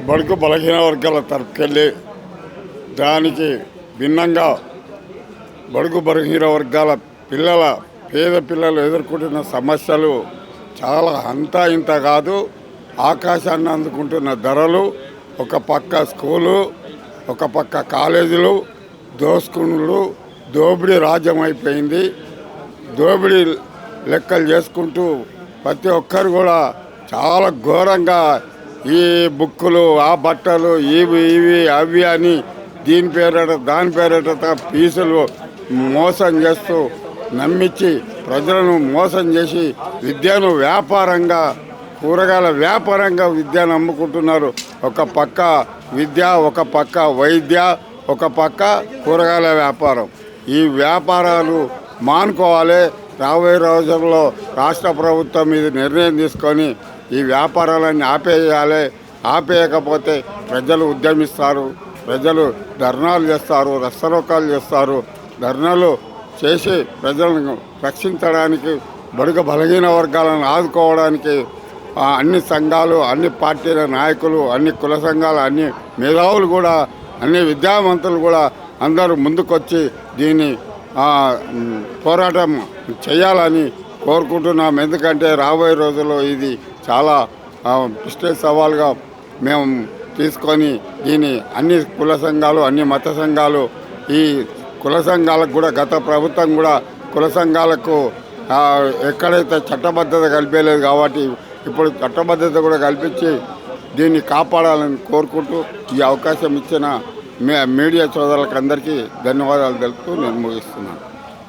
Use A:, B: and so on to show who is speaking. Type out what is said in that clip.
A: బడుగు బలహీన వర్గాల తరపుకెళ్ళి దానికి భిన్నంగా బడుగు బలహీన వర్గాల పేద పిల్లలు ఎదుర్కొంటున్న సమస్యలు చాలా అంతా ఇంత కాదు. ఆకాశాన్ని అందుకుంటున్న ధరలు, ఒక పక్క స్కూలు, ఒక పక్క కాలేజీలు, దోసుకునులు, దోపిడీ రాజ్యం అయిపోయింది. దోపిడీ లెక్కలు చేసుకుంటూ ప్రతి ఒక్కరు కూడా చాలా ఘోరంగా ఈ బుక్కులు, ఆ బట్టలు, ఇవి అవి అని దీని పేరట దాని పేరట ఫీజులు మోసం చేస్తూ నమ్మించి ప్రజలను మోసం చేసి విద్యను వ్యాపారంగా, కూరగాయల వ్యాపారంగా విద్యను అమ్ముకుంటున్నారు. ఒక పక్క విద్య, ఒక పక్క వైద్య, ఒక పక్క కూరగాయల వ్యాపారం. ఈ వ్యాపారాలు మానుకోవాలి. రాబోయే రోజుల్లో రాష్ట్ర ప్రభుత్వం ఇది నిర్ణయం తీసుకొని ఈ వ్యాపారాలన్నీ ఆపేయాలి. ఆపేయకపోతే ప్రజలు ఉద్యమిస్తారు, ప్రజలు ధర్నాలు చేస్తారు, రస్తరోకాలు చేస్తారు. ధర్నాలు చేసి ప్రజలను రక్షించడానికి, బడుగు బలహీన వర్గాలను ఆదుకోవడానికి అన్ని సంఘాలు, అన్ని పార్టీల నాయకులు, అన్ని కుల సంఘాలు, అన్ని మేధావులు కూడా, అన్ని విద్యావంతులు కూడా అందరూ ముందుకొచ్చి దీన్ని పోరాటం చేయాలని కోరుకుంటున్నాం. ఎందుకంటే రాబోయే రోజుల్లో ఇది చాలా ప్రెస్టీజ్ సవాల్గా మేము తీసుకొని దీన్ని అన్ని కుల సంఘాలు, అన్ని మత సంఘాలు, ఈ కుల సంఘాలకు కూడా గత ప్రభుత్వం కూడా కుల సంఘాలకు ఎక్కడైతే చట్టబద్ధత కల్పించలేదు కాబట్టి ఇప్పుడు చట్టబద్ధత కూడా కల్పించి దీన్ని కాపాడాలని కోరుకుంటూ ఈ అవకాశం ఇచ్చిన మీడియా సోదరులకు అందరికీ ధన్యవాదాలు తెలుపుతూ నేను ముగిస్తున్నాను.